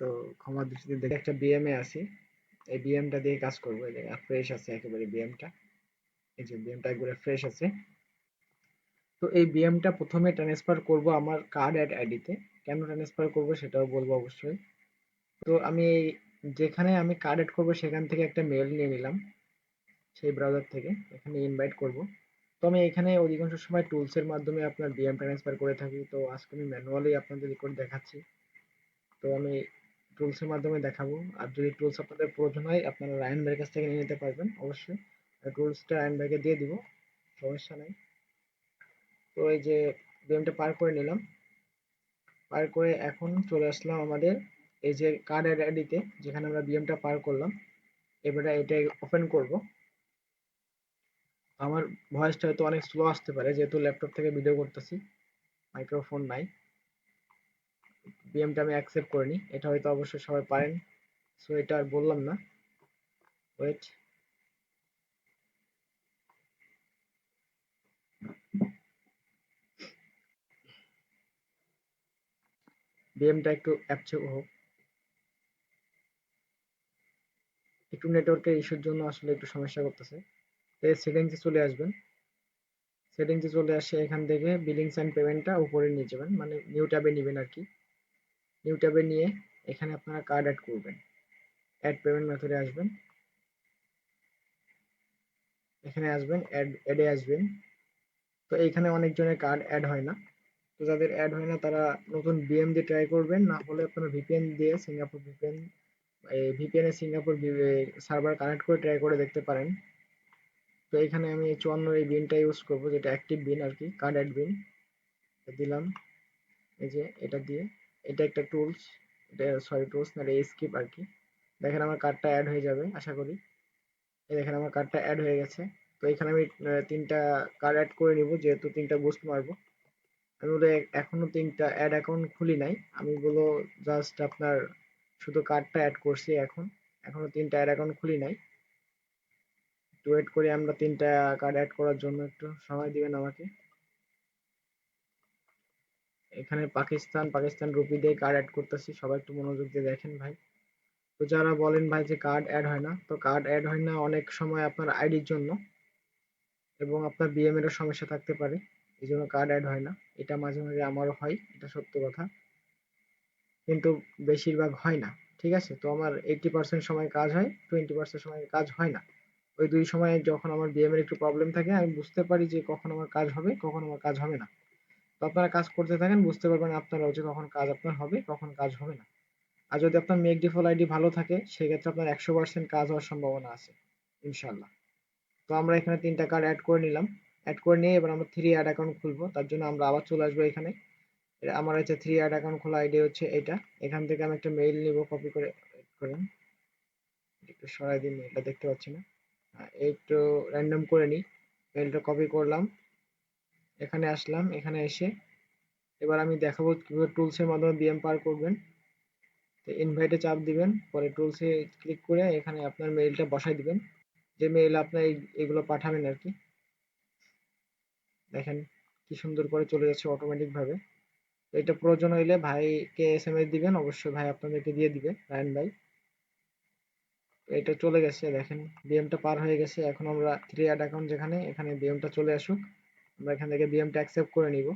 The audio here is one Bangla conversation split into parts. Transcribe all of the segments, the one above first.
হয়তো ক্ষমা দৃষ্টিতে দেখে একটা বিএমএ আছি, এই বিএমটা দিয়ে কাজ করবো। এই জায়গায় ফ্রেশ আছে একেবারে বিএমটা, এই যে বিএমটা একবারে ফ্রেশ আছে। তো এই বিএমটা প্রথমে ট্রান্সফার করব আমার কার্ড অ্যাড আইডিতে। কেন ট্রান্সফার করব সেটাও বলবো অবশ্যই। তো আমি যেখানে আমি কার্ড অ্যাড করবো সেখান থেকে একটা মেল নিয়ে নিলাম, সেই ব্রাউজার থেকে এখানে ইনভাইট করব। তো আমি এখানে অধিকাংশ সময় টুলস এর মাধ্যমে আপনার বিএম ট্রান্সফার করে থাকি, তো আজকে আমি ম্যানুয়ালি আপনাদের করে দেখাচ্ছি। তো আমি টুলস এর মাধ্যমে দেখাবো। আর যদি টুলস আপনাদের প্রয়োজন হয় আপনারা রায়ন ভাইয়ের কাছ থেকে নিয়ে নিতে পারবেন অবশ্যই। টুলসটা রায়ন ভাইকে দিয়ে দিব, সমস্যা নাই। তো এই যে বিএমটা পার করে নিলাম, পার করে এখন চলে আসলাম আমাদের এই যে কার্ড আইডিতে যেখানে আমরা বিএমটা পার করলাম। এবারে এটা ওপেন করব। আমার ভয়েসটা হয়তো অনেক স্লো আসতে পারে যেহেতু ল্যাপটপ থেকে ভিডিও করতেছি, মাইক্রোফোন নাই। বিএমটা আমি অ্যাকসেপ্ট করিনি, এটা হয়তো অবশ্যই সবাই পারেন, সো এটা আর বললাম না। ওয়েট, বিএমটা একটু অ্যাপচে হোক, একটু নেটওয়ার্কের ইস্যুর জন্য আসলে একটু সমস্যা করতেছে। তো সেটিংসে চলে আসবেন, সেটিংসে চলে আসে এখান থেকে বিলিংস অ্যান্ড পেমেন্টটা উপরে নিয়ে যাবেন, মানে নিউ ট্যাবে নেবেন আর কি। নিউ ট্যাবে নিয়ে এখানে আপনারা কার্ড অ্যাড করবেন, অ্যাড পেমেন্ট মেথডে আসবেন, এখানে আসবেন অ্যাডে আসবেন। তো এখানে অনেকজনের কার্ড অ্যাড হয় না, তো যাদের অ্যাড হয় না তারা নতুন বিএম দিয়ে ট্রাই করবেন, না হলে আপনারা ভিপিএন দিয়ে সিঙ্গাপুর ভিপিএন, ভিপিএন এ সিঙ্গাপুর সার্ভার কানেক্ট করে ট্রাই করে দেখতে পারেন। তো এখানে আমি 54 এই বিনটা ইউজ করব, যেটা অ্যাক্টিভ বিন আর কি, কার্ড অ্যাড বিন দিলাম। এই যে এটা দিয়ে, এটা একটা টুলস, এটা সরি টুলস না, এটা স্কিপ আর কি। দেখেন আমার কার্ডটা অ্যাড হয়ে যাবে আশা করি। এই দেখেন আমার কার্ডটা অ্যাড হয়ে গেছে। তো এখানে আমি তিনটা কার্ড অ্যাড করে নিব, যেহেতু তিনটা বুস্ট মারবো। আমি বলে এখনো তিনটা অ্যাড অ্যাকাউন্ট খুলি নাই, আমি বলো জাস্ট আপনার শুধু কার্ডটা অ্যাড করছি এখন, এখনো তিনটা অ্যাড অ্যাকাউন্ট খুলি নাই। একটু ওয়েট করি আমরা, তিনটা কার্ড অ্যাড করার জন্য একটু সময় দিবেন আমাকে। এখানে পাকিস্তান পাকিস্তান রুপি দিয়ে কার্ড অ্যাড করতেছি, সবাই একটু মনোযোগ দিয়ে দেখেন ভাই। তো যারা বলেন ভাই যে কার্ড অ্যাড হয় না, তো কার্ড অ্যাড হয় না অনেক সময় আপনার আইডির জন্য, এবং আপনার বিএম এরও সমস্যা থাকতে পারে, এই জন্য কার্ড অ্যাড হয় না। এটা মাঝে মাঝে আমারও হয়, এটা সত্য কথা, কিন্তু বেশিরভাগ হয় না। ঠিক আছে, তো আমার 80% সময় কাজ হয়, 20% সময় কাজ হয় না। ওই দুই সময়ে যখন আমার বিএম এর একটু প্রবলেম থাকে আমি বুঝতে পারি যে কখন আমার কাজ হবে কখন আমার কাজ হবে না। তো আপনারা কাজ করতে থাকেন, বুঝতে পারবেন আপনারাও যে কখন কাজ আপনার হবে কখন কাজ হবে না। আর যদি আপনার মেক ডিফল্ট আইডি ভালো থাকে সেক্ষেত্রে আপনার 100% কাজ হওয়ার সম্ভাবনা আছে ইনশাল্লাহ। তো আমরা এখানে তিনটা কার্ড অ্যাড করে নিলাম, অ্যাড করে নিয়ে এবার আমরা 3 অ্যাড অ্যাকাউন্ট খুলবো। তার জন্য আমরা আবার চলে আসবো এখানে। আমার হচ্ছে 3 অ্যাড অ্যাকাউন্ট খোলা আইডি হচ্ছে এটা। এখান থেকে আমি একটা মেইল নিব, কপি করে করেন, একটু সরাই দিন, এটা দেখতে পাচ্ছি না। একটু র্যান্ডম করে নিই, মেইলটা কপি করলাম, এখানে আসলাম, এখানে এসে এবার আমি দেখাবো কিভাবে টুলস এর মাধ্যমে বিএম পার করবেন। তো ইনভাইটে চাপ দিবেন, পরে টুলসে ক্লিক করে এখানে আপনার মেইলটা বসাই দিবেন, যে মেইল আপনার এগুলো পাঠাবেন আর কি। দেখেন কি সুন্দর করে চলে যাচ্ছে অটোমেটিক ভাবে। তো এটা প্রয়োজন হইলে ভাইকে এসএমএস দিবেন, অবশ্যই ভাই আপনাদেরকে দিয়ে দিবে, রায়ন ভাই। তো এটা চলে গেছে, দেখেন বিএমটা পার হয়ে গেছে। এখন আমরা 3 অ্যাড অ্যাকাউন্ট যেখানে, এখানে বিএমটা চলে আসুক, আমরা এখান থেকে বিএমটা অ্যাকসেপ্ট করে নিব।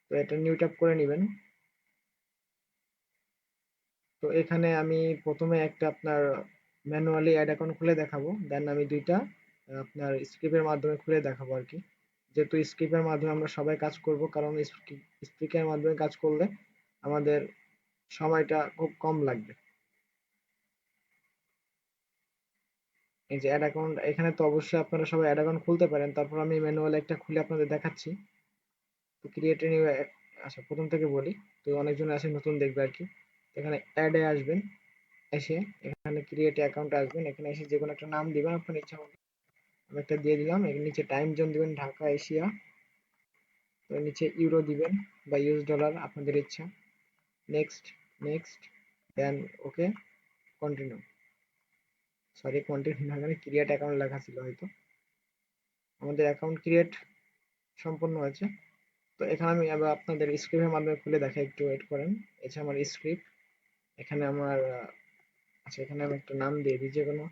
তো এটা নিউ ট্যাপ করে নেবেন। তো এখানে আমি প্রথমে একটা আপনার ম্যানুয়ালি অ্যাড অ্যাকাউন্ট খুলে দেখাবো, দেন আমি দুইটা আপনার স্ক্রিপ্টের মাধ্যমে খুলে দেখাবো আর কি। যেহেতু স্ক্রিপ্টের মাধ্যমে আমরা সবাই কাজ করব, কারণ স্পিকের মাধ্যমে কাজ করলে আমাদের সময়টা খুব কম লাগবে। এই যে অ্যাড অ্যাকাউন্ট, এখানে তো অবশ্যই আপনারা সবাই অ্যাড অ্যাকাউন্ট খুলতে পারেন, তারপর আমি ম্যানুয়াল একটা খুলে আপনাদের দেখাচ্ছি। তো ক্রিয়েট নিউ, আচ্ছা প্রথম থেকে বলি, তো অনেকজন আছে নতুন দেখবে আর কি। এখানে অ্যাডে আসবেন, এসে এখানে ক্রিয়েট অ্যাকাউন্টে আসবেন, এখানে এসে যে কোনো একটা নাম দিবেন আপনার ইচ্ছা মতো। আমি একটা দিয়ে দিলাম, এর নিচে টাইম জোন দিবেন ঢাকা এশিয়া, তো নিচে ইউরো দিবেন বা ইউএস ডলার আপনাদের ইচ্ছা। নেক্সট, নেক্সট, দেন ওকে, কন্টিনিউ। সরি কন্টিনিউ না, এখানে ক্রিয়েট অ্যাকাউন্ট লেখা ছিল হয়তো। আমাদের অ্যাকাউন্ট ক্রিয়েট সম্পূর্ণ হয়েছে। তো এখানে আমি আবার আপনাদের স্ক্রিপ্টের মাধ্যমে খুলে দেখাই, একটু ওয়েট করেন। এটা আমার স্ক্রিপ্ট, এখানে আমার আচ্ছা, এখানে আমি একটা নাম দিয়ে দিই যে কোনো।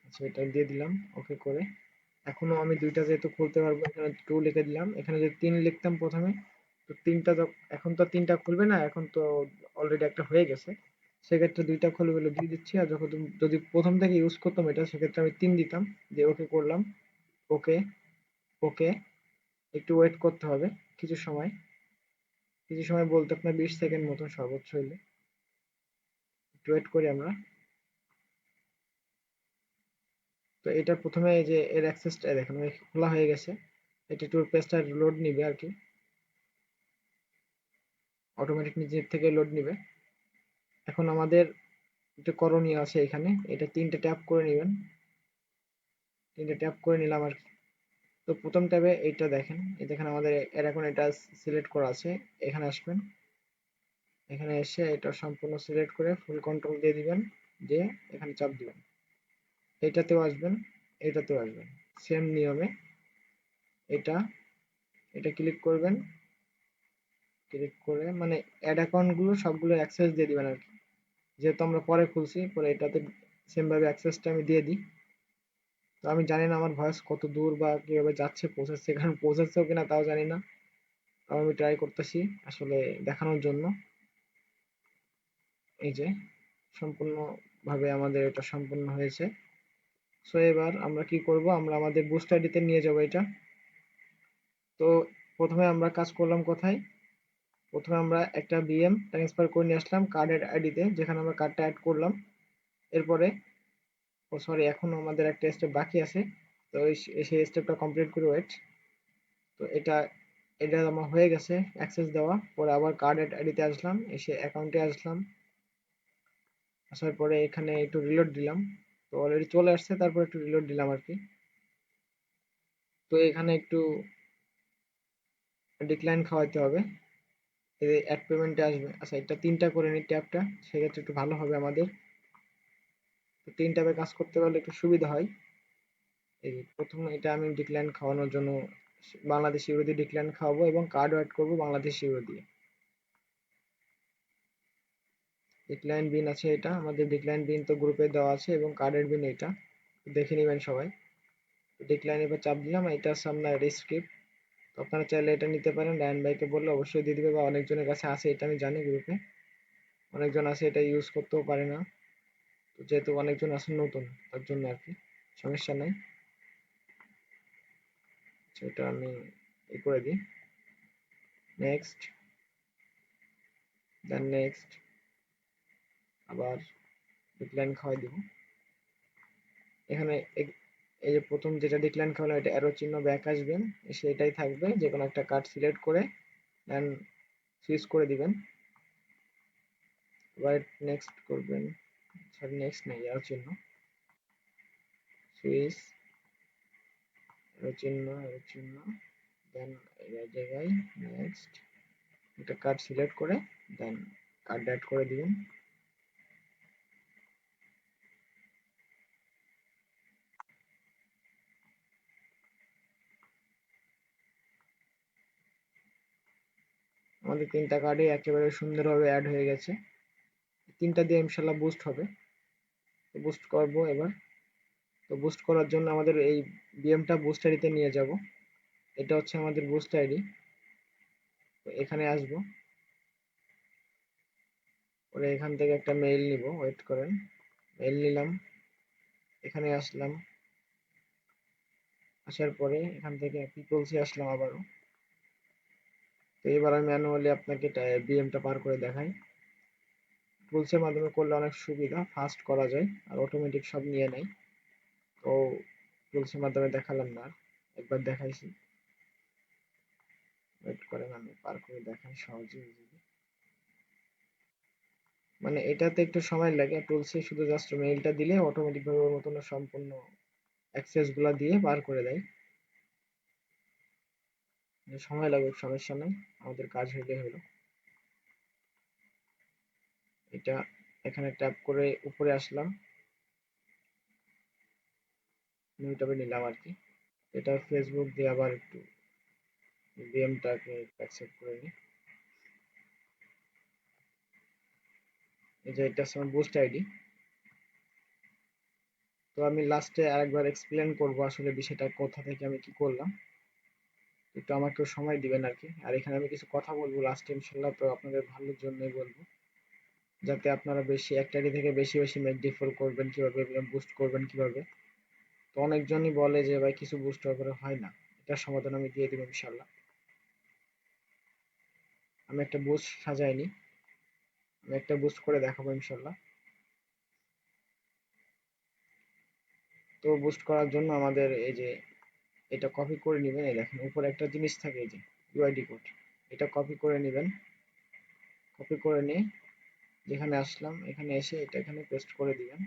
আচ্ছা, এটা দিয়ে দিলাম ওকে করে। এখনো আমি দুইটা যেহেতু খুলতে পারবো, এখানে 2 লিখে দিলাম। এখানে যদি 3 লিখতাম প্রথমে, তো তিনটা এখন তো তিনটা খুলবে না, এখন তো অলরেডি একটা হয়ে গেছে। সেক্ষেত্রে দুইটা খুলবে বলে দিয়ে দিচ্ছি। আর যখন যদি প্রথম থেকে ইউজ করতাম এটা, সেক্ষেত্রে আমি 3 দিতাম। যে ওকে করলাম। ওকে, ওকে। একটু ওয়েট করতে হবে কিছু সময়। কিছু সময় বলতে আপনার 20 সেকেন্ড মতন সর্বোচ্চ হইলে। একটু ওয়েট করি আমরা। তো এটা প্রথমে এই যে এর অ্যাক্সেসটা দেখেন খোলা হয়ে গেছে। এটা একটু পেজটা লোড নিবে আর কি, অটোমেটিক নিজের থেকে লোড নিবে। এখন আমাদের একটা করণীয় আছে এখানে, এটা 3টে ট্যাপ করে নেবেন। 3টে ট্যাপ করে নিলাম আর কি। তো প্রথম ট্যাবে এইটা দেখেন, এই দেখেন আমাদের এর এখন এটা সিলেক্ট করা আছে। এখানে আসবেন, এখানে এসে এটা সম্পূর্ণ সিলেক্ট করে ফুল কন্ট্রোল দিয়ে দিবেন, দিয়ে এখানে চাপ দিবেন। এইটাতেও আসবেন, এইটাতেও আসবেন, সেম নিয়মে এটা এটা ক্লিক করবেন। ক্লিক করে মানে অ্যাড অ্যাকাউন্ট গুলো সবগুলো অ্যাক্সেস দিয়ে দিবেন আর কি। যেহেতু আমরা পরে খুলছি, পরে এটাতে সেম ভাবে অ্যাক্সেসটা আমি দিয়ে দিই। তো আমি জানি না আমার ভয়েস কত দূর বা কিভাবে যাচ্ছে, পৌঁছাচ্ছে, কারণ পৌঁছাচ্ছেও কিনা তাও জানি না। তাও আমি ট্রাই করতেছি আসলে দেখানোর জন্য। এই যে সম্পূর্ণভাবে আমাদের এটা সম্পূর্ণ হয়েছে। সো এবার আমরা কি করব, আমরা আমাদের বুস্ট আইডিতে নিয়ে যাব এটা। তো প্রথমে আমরা কাজ করলাম কোথায়, প্রথমে আমরা একটা বিএম ট্রান্সফার করে নিয়ে আসলাম কার্ডের আইডিতে, যেখানে আমরা কার্ডটা অ্যাড করলাম। এরপরে ও সরি, এখনো আমাদের একটা স্টেপ বাকি আছে। তো সেই স্টেপটা কমপ্লিট করে ওয়েট। তো এটা এটা আমার হয়ে গেছে অ্যাক্সেস দেওয়া। পরে আবার কার্ড আইডিতে আসলাম, এসে অ্যাকাউন্টে আসলাম। আসার পরে এখানে একটু রিলোড দিলাম। তো অলরেডি চলে আসছে, তারপর একটু রিলোড দিলাম আর কি। তো এখানে একটু ডিক্লাইন খাওয়াইতে হবে, এই অ্যাড পেমেন্টে আসবে। আচ্ছা, এটা 3টা করে নিই ট্যাবটা, সেক্ষেত্রে একটু ভালো হবে আমাদের। তো 3 ট্যাবে কাজ করতে পারলে একটু সুবিধা হয়। এই প্রথম এটা আমি ডিক্লাইন খাওয়ানোর জন্য বাংলাদেশি ইউরো দিয়ে ডিক্লাইন খাওয়াবো এবং কার্ড অ্যাড করবো বাংলাদেশি ইউরো দিয়ে। ডিক্লাইন বিন আছে, এটা আমাদের ডিক্লাইন বিন তো গ্রুপে দেওয়া আছে, এবং কার্ডের বিন এটা দেখে নেবেন সবাই। ডিক্লাইন এবার চাপ দিলাম, এটা আছে আপনার রিস্ক্রিপ্ট। তো আপনারা চাইলে এটা নিতে পারেন, রায়ন ভাইকে বললে অবশ্যই দিয়ে দিবে, বা অনেকজনের কাছে আছে এটা আমি জানি, গ্রুপে অনেকজন আছে এটা ইউজ করতেও পারে না। তো যেহেতু অনেকজন আছে নতুন, তার জন্য আর কি, সমস্যা নাই। সেটা আমি করে দিই, নেক্সট, দেন নেক্সট, আবার ডিক্লাইন খাওয়াই দিব। এখানে এই যে প্রথম যেটা ডিক্লাইন খাওয়ানো, এটা অ্যারো চিহ্ন ব্যাক আসবেন, এসে এটাই থাকবে। যে কোনো একটা কার্ড সিলেক্ট করে দেন সুইচ করে দিবেন। এবার নেক্সট করবেন, সরি নেক্সট নেই, অ্যারো চিহ্ন, সুইচ, অ্যারো চিহ্ন, অ্যারো চিহ্ন, দেন এই জায়গায় নেক্সট, একটা কার্ড সিলেক্ট করে দেন কার্ড অ্যাড করে দিবেন। আমাদের 3টা কার্ডই একেবারে সুন্দরভাবে অ্যাড হয়ে গেছে। 3টা দিয়ে ইনশাল্লাহ বুস্ট হবে। তো বুস্ট করবো এবার। তো বুস্ট করার জন্য আমাদের এই বিএমটা বুস্ট আইডিতে নিয়ে যাব। এটা হচ্ছে আমাদের বুস্ট আইডি। তো এখানে আসব, পরে এখান থেকে একটা মেইল নিব, ওয়েট করেন। মেইল নিলাম, এখানে আসলাম। আসার পরে এখান থেকে পিপলসে আসলাম আবারও। তো এবার আমি ম্যানুয়ালি আপনাকে বিএমটা পার করে দেখাই। টুলসের মাধ্যমে করলে অনেক সুবিধা, ফাস্ট করা যায়, আর অটোমেটিক সব নিয়ে নেয়। তো টুলসের মাধ্যমে দেখালাম না, একবার দেখাইছি। ওয়েট করেন, আমি পার করে দেখাই সহজে। মানে এটাতে একটু সময় লাগে, টুলসে শুধু জাস্ট মেইলটা দিলে অটোমেটিক ভাবে ওর মতন সম্পূর্ণ অ্যাক্সেস গুলা দিয়ে বার করে দেয়। সময় লাগুক সমস্যা নাই, আমাদের কাজ হইলে হলো। এটা এখানে ট্যাপ করে উপরে আসলাম, নিউ ট্যাবে নিলাম আর কি। এটা ফেসবুক দিয়ে আবার একটু ভিএমটাকে অ্যাকসেপ্ট করে নিই। এই যে এটা হচ্ছে আমার বুস্ট আইডি। তো আমি লাস্টে আরেকবার এক্সপ্লেন করব আসলে বিষয়টা কোথা থেকে আমি কি করলাম। একটু আমাকেও সময় দিবেন আর কি। আর এখানে আমি কিছু কথা বলবো লাস্টে ইনশাল্লাহ, তো আপনাদের ভালোর জন্যই বলবো, যাতে আপনারা বেশি একটা আইডি থেকে বেশি বেশি মেক ডিফল করবেন কিভাবে, বুস্ট করবেন কিভাবে। তো অনেকজনই বলে যে ভাই কিছু বুস্ট করে হয় না, এটার সমাধান আমি দিয়ে দেবো ইনশাল্লাহ। আমি একটা বুস্ট সাজাইনি, আমি একটা বুস্ট করে দেখাবো ইনশাল্লাহ। তো বুস্ট করার জন্য আমাদের এই যে এটা কপি করে নেবেন। এই দেখেন উপরে একটা জিনিস থাকে, এই যে ইউআইডি কোড, এটা কপি করে নেবেন। কপি করে নিয়ে যেখানে আসলাম এখানে এসে এটা এখানে পেস্ট করে দিবেন।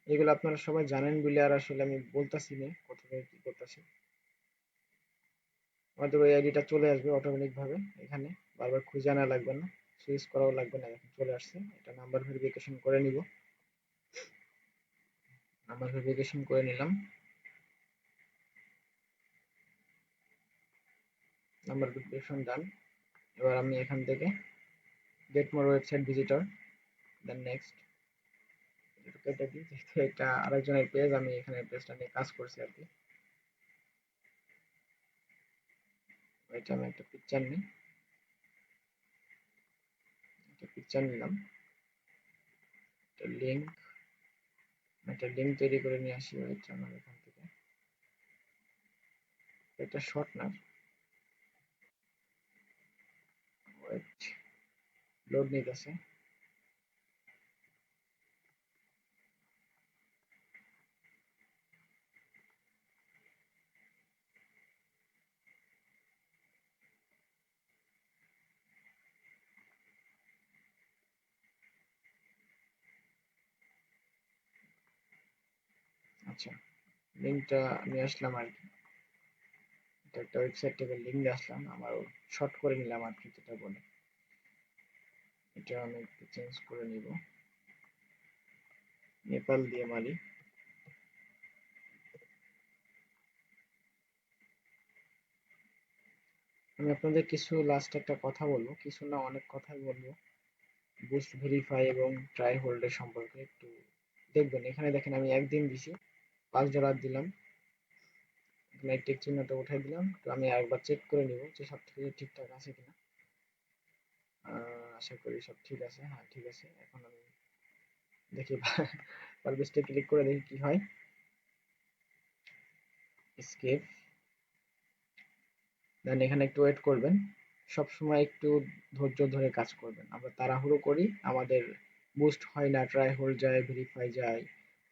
এগুলো আপনারা সবাই জানেন বলে আর আসলে আমি বলতাছি না কোথা থেকে কি করতেছি। আমাদের ওই আইডিটা চলে আসবে অটোমেটিক ভাবে এখানে, বারবার খুঁজে আনা লাগবে না, সুইচ করাও লাগবে না, এখন চলে আসছে। এটা নাম্বার ভেরিফিকেশন করে নিব। নাম্বার ভেরিফিকেশন করে নিলাম, নাম্বার ভেরিফিকেশন ডান। এবার আমি এখান থেকে get more website visitor, then next. এটা কি, যেহেতু এটা আরেকজনের পেজ, আমি এখানে পেজটা নিয়ে কাজ করছি আর কি। এটা আমি একটা পিকচার নিই, একটা পিকচার নিলাম, একটা লিঙ্ক, একটা লিঙ্ক তৈরি করে নিয়ে আসি ওয়েট আমার এখান থেকে। এটা শর্ট না, ওয়েট, লোড নিতেছে। আচ্ছা, লিঙ্কটা নিয়ে আসলাম আর কি। এটা একটা ওয়েবসাইট থেকে লিঙ্ক দিয়ে আসলাম, আমার শর্ট করে নিলাম আর কি, যেটা বলে। এটা আমি একটু চেঞ্জ করে নিব, নেপাল দিয়ে মারি। আমি আপনাদের কিছু লাস্ট একটা কথা বলবো, কিছু না অনেক কথাই বলবো বুস্ট ভেরিফাই এবং ট্রাই হোল্ডের সম্পর্কে। একটু দেখবেন, এখানে দেখেন আমি একদিন দিছি, $5 দিলাম, এখানে টিক চিহ্নটা উঠাই দিলাম। তো আমি একবার চেক করে নিব যে সব কিছু ঠিকঠাক আছে কিনা। আশা করি সব ঠিক আছে, হ্যাঁ ঠিক আছে। এখন আমি দেখি পারবেস্টে ক্লিক করে দেখি কি হয়। এসকেপ, দেন এখানে একটু ওয়েট করবেন। সবসময় একটু ধৈর্য ধরে কাজ করবেন। আমরা তাড়াহুড়ো করি, আমাদের বুস্ট হয় না, ট্রাই হোল্ড যায়, ভেরিফাই যায়,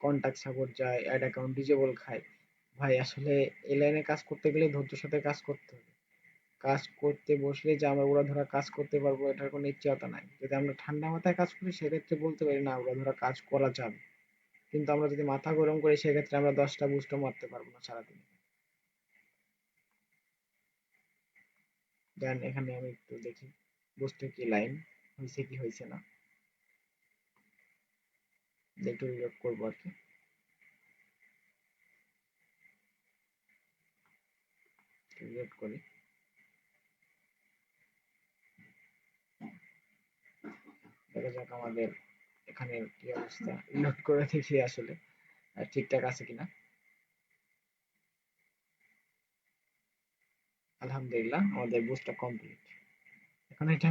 কন্টাক্ট সাপোর্ট যায়, অ্যাড অ্যাকাউন্ট ডিজেবল খায়। ভাই আসলে এই লাইনে কাজ করতে গেলে ধৈর্যের সাথে কাজ করতে হবে। কাজ করতে বসলে যে আমরা উড়াধরা কাজ করতে পারবো এটার কোনো নিশ্চয়তা নাই। যদি আমরা ঠান্ডা মাথায় কাজ করি সেক্ষেত্রে বলতে পারি না উড়াধরা কাজ করা যাবে, কিন্তু আমরা যদি মাথা গরম করি সেক্ষেত্রে আমরা 10টা বুস্টও মারতে পারবো না সারাদিন। দেন এখানে আমি একটু দেখি বুস্টে কি লাইন হয়েছে কি হয়েছে না, একটু রিলোড করবো আর কি। রিলোড করি, দেখা যাক আমাদের এখানে কি অবস্থা। রিলোড করে দেখি আসলে ঠিকঠাক আছে কিনা। আলহামদুলিল্লাহ আমাদের বুস্টটা কমপ্লিট। এখন এটা